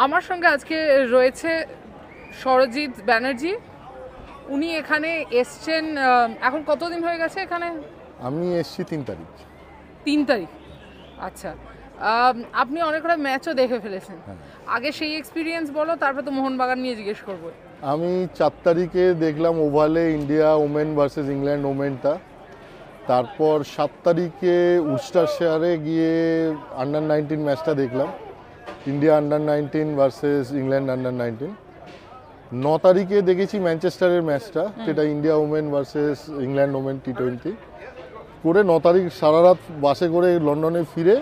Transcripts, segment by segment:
আমার সঙ্গে আজকে রয়েছে সরজিৎ ব্যানার্জি। উনি এখানে এসছেন, এখন কতদিন হয়ে গেছে এখানে? আমি এসছি 3 তারিখ। 3 তারিখ, আচ্ছা। আপনি অনেকটা ম্যাচও দেখে ফেলেছেন। আগে সেই এক্সপিরিয়েন্স বলো, তারপর তো মোহনবাগান নিয়ে জিজ্ঞেস করবো। আমি 4 তারিখে দেখলাম ওভালে ইন্ডিয়া ওমেন ভার্সেস ইংল্যান্ড ওমেনটা। তারপর 7 তারিখে উস্টারশায়ারে গিয়ে আন্ডার 19 ম্যাচটা দেখলাম, India under 19 versus England under 19। 9 তারিখে দেখেছি ম্যানচেস্টারের ম্যাচটা, যেটা India women versus England women T20 করে। 9 তারিখ সারা রাত বাসে করে লন্ডনে ফিরে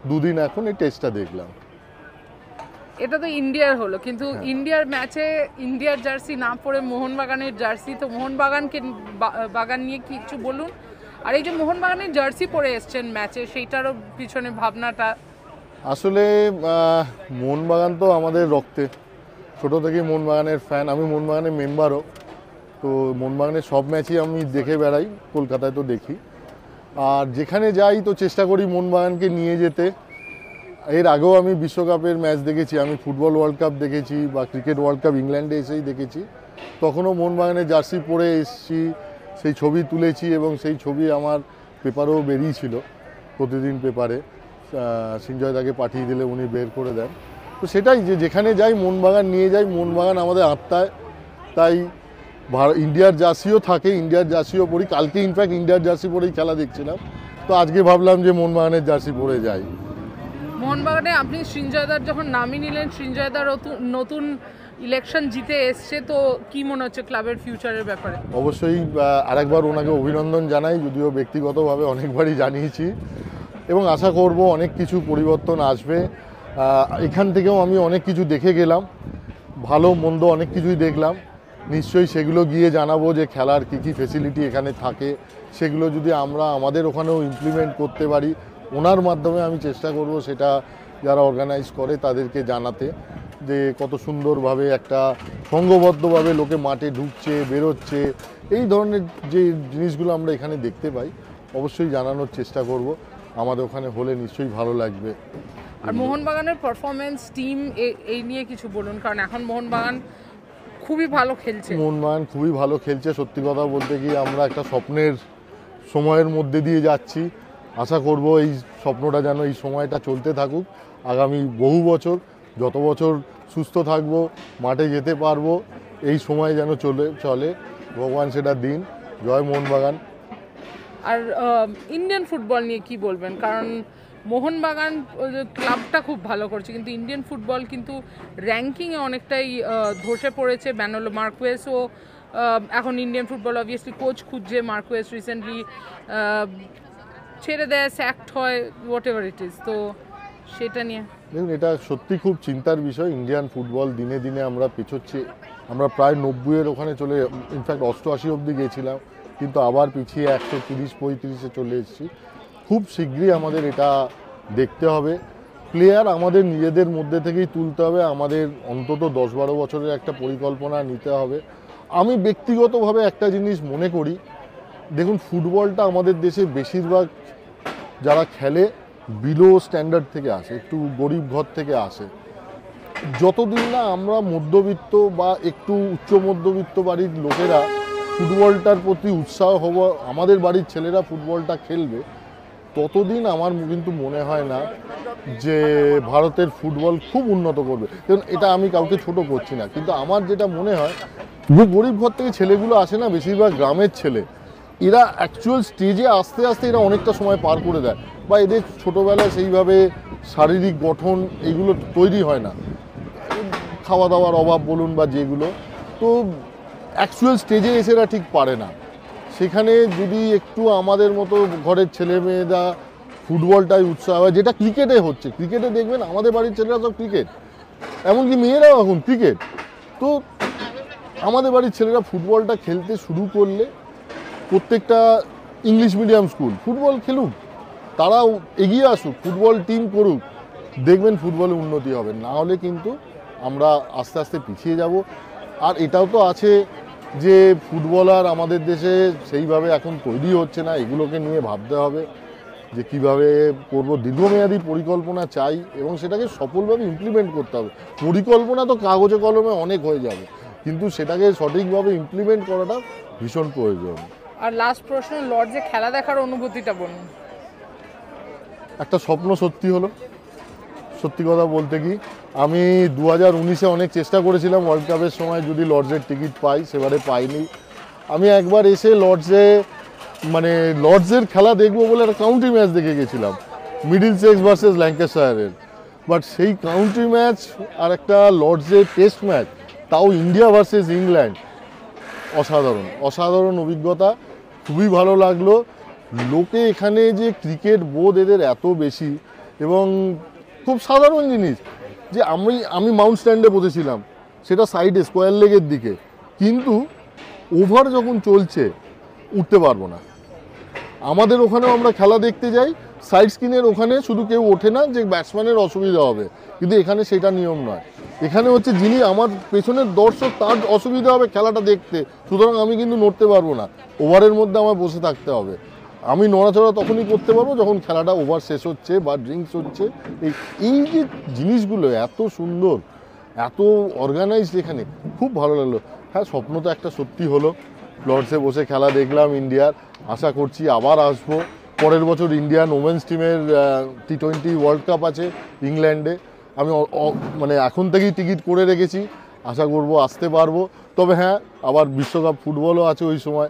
2 দিন এখন এই টেস্টটা দেখলাম। এটা তো ইন্ডিয়ার হলো, কিন্তু ইন্ডিয়ার ম্যাচে ইন্ডিয়ার জার্সি না পরে মোহনবাগানের জার্সি, তো মোহনবাগানকে বাগান নিয়ে কিছু বলুন। আর এই যে মোহনবাগানের জার্সি পরে এসছেন ম্যাচে, সেইটারও পিছনে ভাবনাটা। আসলে মোহনবাগান তো আমাদের রক্তে, ছোটো থেকেই মোহনবাগানের ফ্যান। আমি মোহনবাগানের মেম্বারও, তো মোহনবাগানের সব ম্যাচই আমি দেখে বেড়াই, কলকাতায় তো দেখি। আর যেখানে যাই তো চেষ্টা করি মোহনবাগানকে নিয়ে যেতে। এর আগেও আমি বিশ্বকাপের ম্যাচ দেখেছি, আমি ফুটবল ওয়ার্ল্ড কাপ দেখেছি বা ক্রিকেট ওয়ার্ল্ড কাপ ইংল্যান্ডে এসেই দেখেছি। তখনও মোহনবাগানের জার্সি পরে এসেছি, সেই ছবি তুলেছি এবং সেই ছবি আমার পেপারেও বেরিয়েছিল, প্রতিদিন পেপারে। সিঞ্জয় দাকে পাঠিয়ে দিলে উনি বের করে দেন। তো সেটাই, যে যেখানে যাই মোহনবাগান নিয়ে যাই, মোহনবাগান আমাদের আত্মায়। তাই ইন্ডিয়ার জার্সিও থাকে, ইন্ডিয়ার জার্সিও পরি। কালকে ইনফ্যাক্ট ইন্ডিয়ার জার্সি পরেই খেলা দেখছিলাম, তো আজকে ভাবলাম যে মোহনবাগানের জার্সি পরে যাই। মোহনবাগানে আপনি সৃঞ্জয়দার যখন নামই নিলেন, সৃঞ্জয়দার নতুন ইলেকশন জিতে এসছে, তো কি মনে হচ্ছে ক্লাবের ফিউচারের ব্যাপারে? অবশ্যই আরেকবার ওনাকে অভিনন্দন জানাই, যদিও ব্যক্তিগতভাবে অনেকবারই জানিয়েছি, এবং আশা করব অনেক কিছু পরিবর্তন আসবে। এখান থেকেও আমি অনেক কিছু দেখে গেলাম, ভালো মন্দ অনেক কিছুই দেখলাম। নিশ্চয়ই সেগুলো গিয়ে জানাবো যে খেলার কী কী ফেসিলিটি এখানে থাকে, সেগুলো যদি আমরা আমাদের ওখানেও ইমপ্লিমেন্ট করতে পারি, ওনার মাধ্যমে আমি চেষ্টা করব সেটা যারা অর্গানাইজ করে তাদেরকে জানাতে, যে কত সুন্দরভাবে একটা সংঘবদ্ধভাবে লোকে মাঠে ঢুকছে, বেরোচ্ছে। এই ধরনের যে জিনিসগুলো আমরা এখানে দেখতে পাই, অবশ্যই জানানোর চেষ্টা করব। আমাদের ওখানে হলে নিশ্চয়ই ভালো লাগবে। আর মোহনবাগানের পারফরমেন্স, টিম, এই নিয়ে কিছু বলুন, কারণ এখন মোহনবাগান খুবই ভালো খেলছে। মোহনবাগান খুবই ভালো খেলছে। সত্যি কথা বলতে কি, আমরা একটা স্বপ্নের সময়ের মধ্যে দিয়ে যাচ্ছি। আশা করব এই স্বপ্নটা যেন এই সময়টা চলতে থাকুক আগামী বহু বছর। যত বছর সুস্থ থাকবো, মাঠে যেতে পারবো, এই সময় যেন চলে। ভগবান সেটা দিন। জয় মোহনবাগান। আর ইন্ডিয়ান ফুটবল নিয়ে কি বলবেন? কারণ মোহনবাগান ক্লাবটা খুব ভালো করছে, কিন্তু ইন্ডিয়ান ফুটবল কিন্তু র্যাঙ্কিংয়ে অনেকটাই ধসে পড়েছে। ম্যানোলো মার্কুয়েসও এখন ইন্ডিয়ান ফুটবল অবভিয়াসলি কোচ খুঁজছে। মার্কুয়েস রিসেন্টলি ছেড়ে দেয়, স্যাক্ট হয়, হোয়াট এভার ইট ইজ, তো সেটা নিয়ে দেখুন, এটা সত্যি খুব চিন্তার বিষয়। ইন্ডিয়ান ফুটবল দিনে দিনে আমরা পিছোচ্ছি। আমরা প্রায় 90-এর ওখানে চলে, ইনফ্যাক্ট 88 অবধি গিয়েছিলাম, কিন্তু আবার পিছিয়ে 130-35-এ চলে এসেছি। খুব শীঘ্রই আমাদের এটা দেখতে হবে। প্লেয়ার আমাদের নিজেদের মধ্যে থেকেই তুলতে হবে। আমাদের অন্তত 10-12 বছরের একটা পরিকল্পনা নিতে হবে। আমি ব্যক্তিগতভাবে একটা জিনিস মনে করি, দেখুন, ফুটবলটা আমাদের দেশে বেশিরভাগ যারা খেলে বিলো স্ট্যান্ডার্ড থেকে আসে, একটু গরিব ঘর থেকে আসে। যতদিন না আমরা মধ্যবিত্ত বা একটু উচ্চ মধ্যবিত্ত বাড়ির লোকেরা ফুটবলটার প্রতি উৎসাহ হব, আমাদের বাড়ির ছেলেরা ফুটবলটা খেলবে, ততদিন আমার কিন্তু মনে হয় না যে ভারতের ফুটবল খুব উন্নত করবে। কারণ এটা আমি কাউকে ছোট করছি না, কিন্তু আমার যেটা মনে হয়, যে গরিব ঘর থেকে ছেলেগুলো আসে না, বেশিরভাগ গ্রামের ছেলে, এরা অ্যাকচুয়াল স্টেজে আস্তে আস্তে এরা অনেকটা সময় পার করে দেয়, বা এদের ছোটোবেলায় সেইভাবে শারীরিক গঠন এইগুলো তৈরি হয় না, খাওয়া দাওয়ার অভাব বলুন বা যেগুলো, তো অ্যাকচুয়াল স্টেজে এসে এরা ঠিক পারে না। সেখানে যদি একটু আমাদের মতো ঘরের ছেলে মেয়েরা ফুটবলটাই উৎসাহ হয়, যেটা ক্রিকেটে হচ্ছে। ক্রিকেটে দেখবেন আমাদের বাড়ির ছেলেরা সব ক্রিকেট, এমনকি মেয়েরাও এখন ক্রিকেট। তো আমাদের বাড়ির ছেলেরা ফুটবলটা খেলতে শুরু করলে, প্রত্যেকটা ইংলিশ মিডিয়াম স্কুল ফুটবল খেলুক, তারাও এগিয়ে আসুক, ফুটবল টিম করুক, দেখবেন ফুটবলে উন্নতি হবে। না হলে কিন্তু আমরা আস্তে আস্তে পিছিয়ে যাব। আর এটাও তো আছে যে ফুটবলার আমাদের দেশে সেইভাবে এখন তৈরি হচ্ছে না, এগুলোকে নিয়ে ভাবতে হবে। যে কিভাবে করব, দীর্ঘমেয়াদী পরিকল্পনা চাই এবং সেটাকে সফলভাবে ইমপ্লিমেন্ট করতে হবে। পরিকল্পনা তো কাগজে কলমে অনেক হয়ে যাবে, কিন্তু সেটাকে সঠিকভাবে ইমপ্লিমেন্ট করাটা ভীষণ প্রয়োজন। আর লাস্ট প্রশ্ন, লর্ডসে খেলা দেখার অনুভূতিটা বলুন। একটা স্বপ্ন সত্যি হলো। সত্যি কথা বলতে কি, আমি 2019-এ অনেক চেষ্টা করেছিলাম ওয়ার্ল্ড কাপের সময় যদি লর্ডসের টিকিট পাই, সেবারে পাইনি। আমি একবার এসে লর্ডসের খেলা দেখবো বলে একটা কাউন্টি ম্যাচ দেখে গেছিলাম, মিডলসেক্স ভার্সেস ল্যাঙ্কাশায়ারের। বাট সেই কাউন্টি ম্যাচ আর একটা লর্ডসের টেস্ট ম্যাচ, তাও ইন্ডিয়া ভার্সেস ইংল্যান্ড, অসাধারণ অসাধারণ অভিজ্ঞতা, খুবই ভালো লাগলো। লোকে এখানে যে ক্রিকেট বোধ এদের এত বেশি, এবং খুব সাধারণ জিনিস যে আমি মাউন্ট স্ট্যান্ডে বসেছিলাম, সেটা সাইডে স্কোয়ার লেগের দিকে, কিন্তু ওভার যখন চলছে উঠতে পারবো না। আমাদের ওখানেও আমরা খেলা দেখতে যাই, সাইড স্ক্রিনের ওখানে শুধু কেউ ওঠে না যে ব্যাটসম্যানের অসুবিধা হবে, কিন্তু এখানে সেটা নিয়ম নয়। এখানে হচ্ছে যিনি আমার পেছনের দর্শক তার অসুবিধা হবে খেলাটা দেখতে, সুতরাং আমি কিন্তু নড়তে পারবো না, ওভারের মধ্যে আমার বসে থাকতে হবে। আমি নড়াচড়া তখনই করতে পারবো যখন খেলাটা ওভার শেষ হচ্ছে বা ড্রিঙ্কস হচ্ছে। এই যে জিনিসগুলো এত সুন্দর, এত অর্গানাইজড, এখানে খুব ভালো লাগলো। হ্যাঁ, স্বপ্ন তো একটা সত্যি হলো, লর্ডসে বসে খেলা দেখলাম ইন্ডিয়ার। আশা করছি আবার আসবো। পরের বছর ইন্ডিয়ান ওমেন্স টিমের T20 ওয়ার্ল্ড কাপ আছে ইংল্যান্ডে। আমি এখন থেকেই টিকিট করে রেখেছি, আশা করব আসতে পারবো। তবে হ্যাঁ, আবার বিশ্বকাপ ফুটবলও আছে ওই সময়,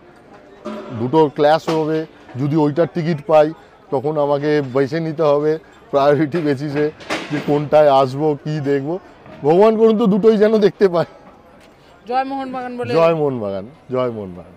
দুটোর ক্ল্যাশ হবে। যদি ওইটার টিকিট পাই তখন আমাকে বেছে নিতে হবে প্রায়োরিটি বেসিসে যে কোনটায় আসবো, কি দেখবো। ভগবান করুন তো দুটোই যেন দেখতে পাই। জয় মোহনবাগান বলে। জয় মোহনবাগান, জয় মোহনবাগান।